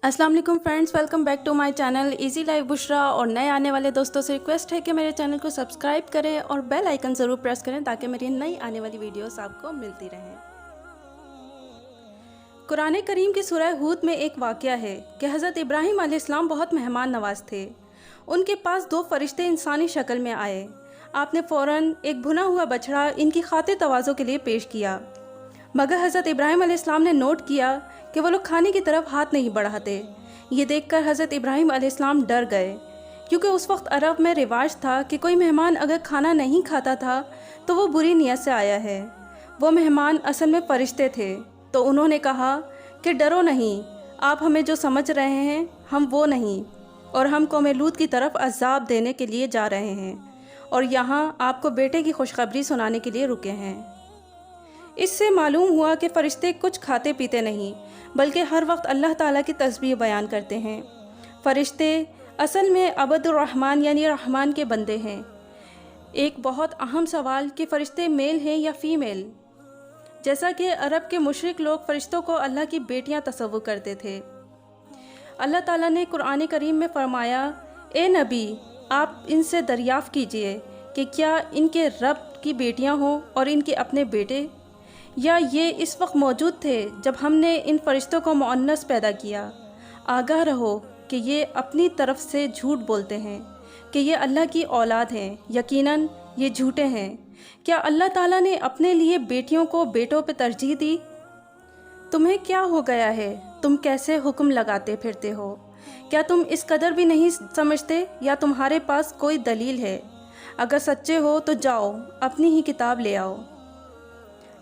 अस्सलाम वालेकुम friends, welcome back to my channel easy life Bushra. और नए आने वाले दोस्तों से रिक्वेस्ट है कि मेरे चैनल को सब्सक्राइब करें और बेल आइकन ज़रूर प्रेस करें ताकि मेरी नई आने वाली वीडियोस आपको मिलती रहें। कुरान करीम की सूरह हूद में एक वाक़या है कि हज़रत इब्राहीम अलैहिस्सलाम बहुत मेहमान नवाज थे। उनके पास दो फरिश्ते इंसानी शक्ल में आए। आपने फ़ौरन एक भुना हुआ बछड़ा इनकी खातिर तवाज़ो के लिए पेश किया, मगर हज़रत इब्राहीम अलैहिस्सलाम ने नोट किया कि वो लोग खाने की तरफ हाथ नहीं बढ़ाते। ये देखकर हज़रत इब्राहीम अलैहिस्सलाम डर गए, क्योंकि उस वक्त अरब में रिवाज था कि कोई मेहमान अगर खाना नहीं खाता था तो वो बुरी नीयत से आया है। वो मेहमान असल में फरिश्ते थे, तो उन्होंने कहा कि डरो नहीं, आप हमें जो समझ रहे हैं हम वो नहीं, और हम कौम लूत की तरफ अज़ाब देने के लिए जा रहे हैं और यहाँ आपको बेटे की खुशखबरी सुनाने के लिए रुके हैं। इससे मालूम हुआ कि फ़रिश्ते कुछ खाते पीते नहीं, बल्कि हर वक्त अल्लाह ताला की तस्बीह बयान करते हैं। फ़रिश्ते असल में अबदुर रहमान यानी रहमान के बंदे हैं। एक बहुत अहम सवाल कि फ़रिश्ते मेल हैं या फ़ीमेल। जैसा कि अरब के मुशरिक लोग फ़रिश्तों को अल्लाह की बेटियां तसव्वुर करते थे। अल्लाह ताला ने कुरान करीम में फ़रमाया, ए नबी, आप इनसे दरियाफ़्त कीजिए कि क्या इनके रब की बेटियां हों और इनके अपने बेटे, या ये इस वक्त मौजूद थे जब हमने इन फरिश्तों को मुअन्नस पैदा किया। आगाह रहो कि ये अपनी तरफ से झूठ बोलते हैं कि ये अल्लाह की औलाद हैं, यकीनन ये झूठे हैं। क्या अल्लाह ताला ने अपने लिए बेटियों को बेटों पर तरजीह दी? तुम्हें क्या हो गया है? तुम कैसे हुक्म लगाते फिरते हो? क्या तुम इस कदर भी नहीं समझते, या तुम्हारे पास कोई दलील है? अगर सच्चे हो तो जाओ अपनी ही किताब ले आओ।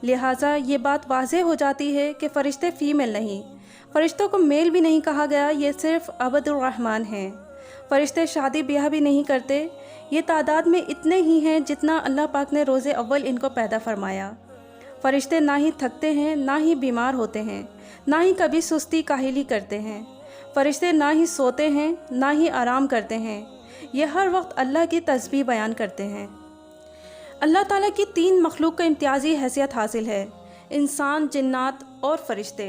लिहाजा ये बात वाज़ेह हो जाती है कि फ़रिश्ते फ़ीमेल नहीं, फ़रिश्तों को मेल भी नहीं कहा गया, ये सिर्फ़ अबदुर रहमान हैं। फ़रिश्ते शादी ब्याह भी नहीं करते, ये तादाद में इतने ही हैं जितना अल्लाह पाक ने रोज़े अव्वल इनको पैदा फरमाया। फ़रिश्ते ना ही थकते हैं, ना ही बीमार होते हैं, ना ही कभी सुस्ती काहिली करते हैं। फ़रिश्ते ना ही सोते हैं, ना ही आराम करते हैं, ये हर वक्त अल्लाह की तस्बीह बयान करते हैं। अल्लाह ताला की तीन मखलूक को इम्तियाज़ी हैसियत हासिल है, इंसान, जिन्नात और फ़रिश्ते।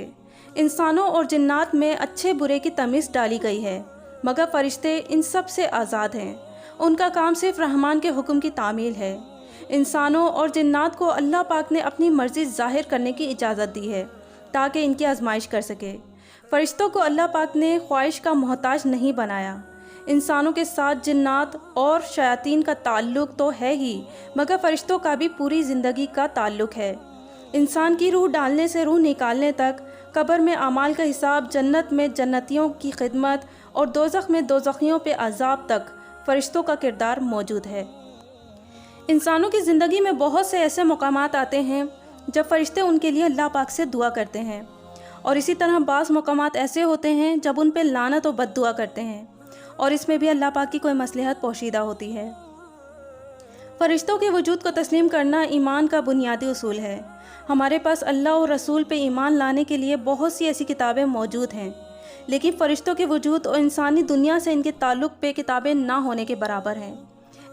इंसानों और जिन्नात में अच्छे बुरे की तमीज़ डाली गई है, मगर फ़रिश्ते इन सब से आज़ाद हैं। उनका काम सिर्फ़ रहमान के हुक्म की तामील है। इंसानों और जिन्नात को अल्लाह पाक ने अपनी मर्ज़ी ज़ाहिर करने की इजाज़त दी है ताकि इनकी आजमाइश कर सके। फ़रिश्तों को अल्लाह पाक ने ख्वाहिश का मोहताज नहीं बनाया। इंसानों के साथ जिन्नात और शयातीन का ताल्लुक़ तो है ही, मगर फ़रिश्तों का भी पूरी ज़िंदगी का ताल्लुक़ है। इंसान की रूह डालने से रूह निकालने तक, कब्र में अमाल का हिसाब, जन्नत में जन्नतियों की खिदमत और दोज़ख में दोज़खियों पे अज़ाब तक फ़रिश्तों का किरदार मौजूद है। इंसानों की ज़िंदगी में बहुत से ऐसे मकामात आते हैं जब फ़रिश्ते उनके लिए अल्लाह पाक से दुआ करते हैं, और इसी तरह बाज़ मकामात ऐसे होते हैं जब उन पर लानत और बद्दुआ करते हैं, और इसमें भी अल्लाह पाक की कोई मसलहत पोशीदा होती है। फ़रिश्तों के वजूद को तस्लीम करना ईमान का बुनियादी उसूल है। हमारे पास अल्लाह और रसूल पे ईमान लाने के लिए बहुत सी ऐसी किताबें मौजूद हैं, लेकिन फ़रिश्तों के वजूद और इंसानी दुनिया से इनके ताल्लुक़ पे किताबें ना होने के बराबर हैं,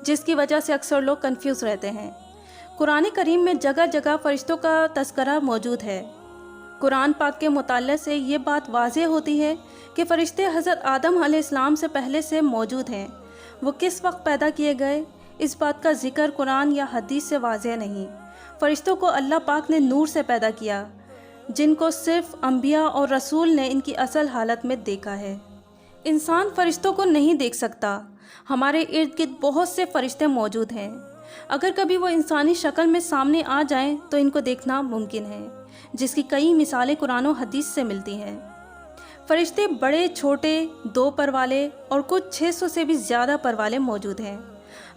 जिसकी वजह से अक्सर लोग कन्फ्यूज़ रहते हैं। कुरान करीम में जगह जगह फ़रिश्तों का तज़किरा मौजूद है। कुरान पाक के मुताल्लिक़ से ये बात वाज़ेह होती है कि फ़रिश्ते हज़रत आदम अलैहिस्सलाम से पहले से मौजूद हैं। वो किस वक्त पैदा किए गए, इस बात का ज़िक्र कुरान या हदीस से वाज़ेह नहीं। फ़रिश्तों को अल्लाह पाक ने नूर से पैदा किया, जिनको सिर्फ़ अम्बिया और रसूल ने इनकी असल हालत में देखा है। इंसान फ़रिश्तों को नहीं देख सकता। हमारे इर्द गिर्द बहुत से फ़रिश्ते मौजूद हैं। अगर कभी वो इंसानी शक्ल में सामने आ जाएं तो इनको देखना मुमकिन है, जिसकी कई मिसालें कुरान और हदीस से मिलती हैं। फ़रिश्ते बड़े छोटे, 2 पर वाले और कुछ 600 से भी ज़्यादा पर वाले मौजूद हैं।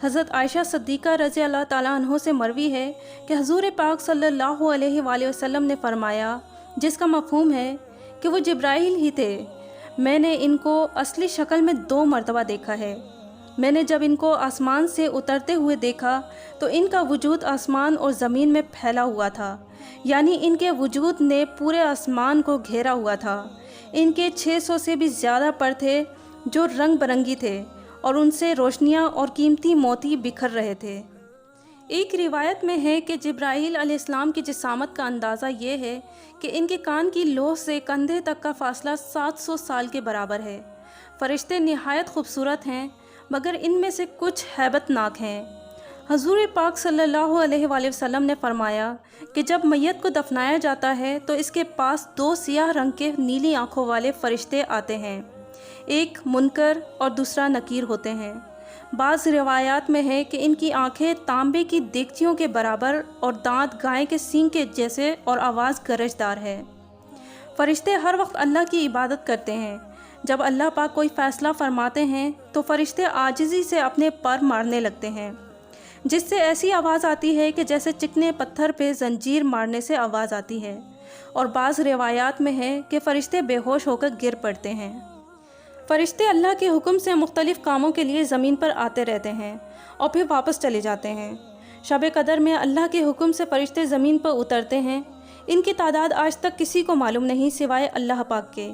हज़रत आयशा सिद्दीक़ा रज़ी अल्लाह ताला अन्हो से मरवी है कि हुज़ूर पाक सल्लल्लाहु अलैहि वसल्लम ने फ़रमाया, जिसका मफ़हूम है कि वो जिब्राइल ही थे। मैंने इनको असली शक्ल में 2 मरतबा देखा है। मैंने जब इनको आसमान से उतरते हुए देखा तो इनका वजूद आसमान और ज़मीन में फैला हुआ था, यानी इनके वजूद ने पूरे आसमान को घेरा हुआ था। इनके 600 से भी ज़्यादा पर थे जो रंग बिरंगी थे, और उनसे रोशनियाँ और कीमती मोती बिखर रहे थे। ایک روایت میں ہے کہ جبرائیل علیہ السلام کی جسامت کا اندازہ یہ ہے کہ ان کے کان کی لوح سے کندھے تک کا فاصلہ 700 سال کے برابر ہے۔ فرشتے نہایت خوبصورت ہیں، مگر ان میں سے کچھ ہیبت ناک ہیں۔ حضور پاک صلی اللہ علیہ وآلہ وسلم نے فرمایا کہ جب میت کو دفنایا جاتا ہے تو اس کے پاس 2 سیاہ رنگ کے نیلی آنکھوں والے فرشتے آتے ہیں، ایک منکر اور دوسرا نکیر ہوتے ہیں۔ بعض روایات میں ہے کہ ان کی آنکھیں تانبے کی دیگچیوں کے برابر اور دانت گائے کے سینگ کے جیسے اور آواز گرجدار ہے۔ فرشتے ہر وقت اللہ کی عبادت کرتے ہیں۔ جب اللہ پاک کوئی فیصلہ فرماتے ہیں تو فرشتے عاجزی سے اپنے پر مارنے لگتے ہیں، جس سے ایسی آواز آتی ہے کہ جیسے چکنے پتھر پہ زنجیر مارنے سے آواز آتی ہے، اور بعض روایات میں ہے کہ فرشتے بے ہوش ہو کر گر پڑتے ہیں۔ فرشتے اللہ کے حکم سے مختلف کاموں کے لیے زمین پر آتے رہتے ہیں اور پھر واپس چلے جاتے ہیں۔ شب قدر میں اللہ کے حکم سے فرشتے زمین پر اترتے ہیں۔ ان کی تعداد آج تک کسی کو معلوم نہیں سوائے اللہ پاک کے۔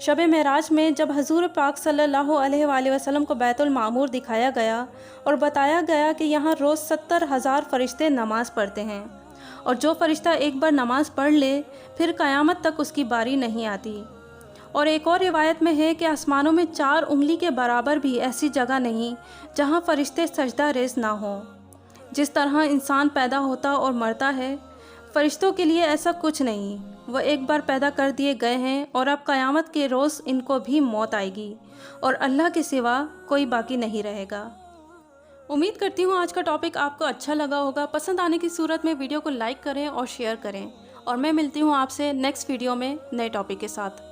شب معراج میں جب حضور پاک صلی اللہ علیہ وآلہ وسلم کو بیت المعمور دکھایا گیا اور بتایا گیا کہ یہاں روز 70,000 فرشتے نماز پڑھتے ہیں، اور جو فرشتہ ایک بار نماز پڑھ لے پھر قیامت تک اس کی باری نہیں آتی۔ اور ایک اور روایت میں ہے کہ آسمانوں میں 4 انگلی کے برابر بھی ایسی جگہ نہیں جہاں فرشتے سجدہ ریز نہ ہوں۔ جس طرح انسان پیدا ہوتا اور مرتا ہے، فرشتوں کے لیے ایسا کچھ نہیں۔ وہ ایک بار پیدا کر دیے گئے ہیں اور اب قیامت کے روز ان کو بھی موت آئے گی، اور اللہ کے سوا کوئی باقی نہیں رہے گا۔ امید کرتی ہوں آج کا ٹاپک آپ کو اچھا لگا ہوگا۔ پسند آنے کی صورت میں ویڈیو کو لائک کریں اور شیئر کریں، اور میں ملتی ہوں آپ سے نیکسٹ ویڈیو میں نئے ٹاپک کے ساتھ۔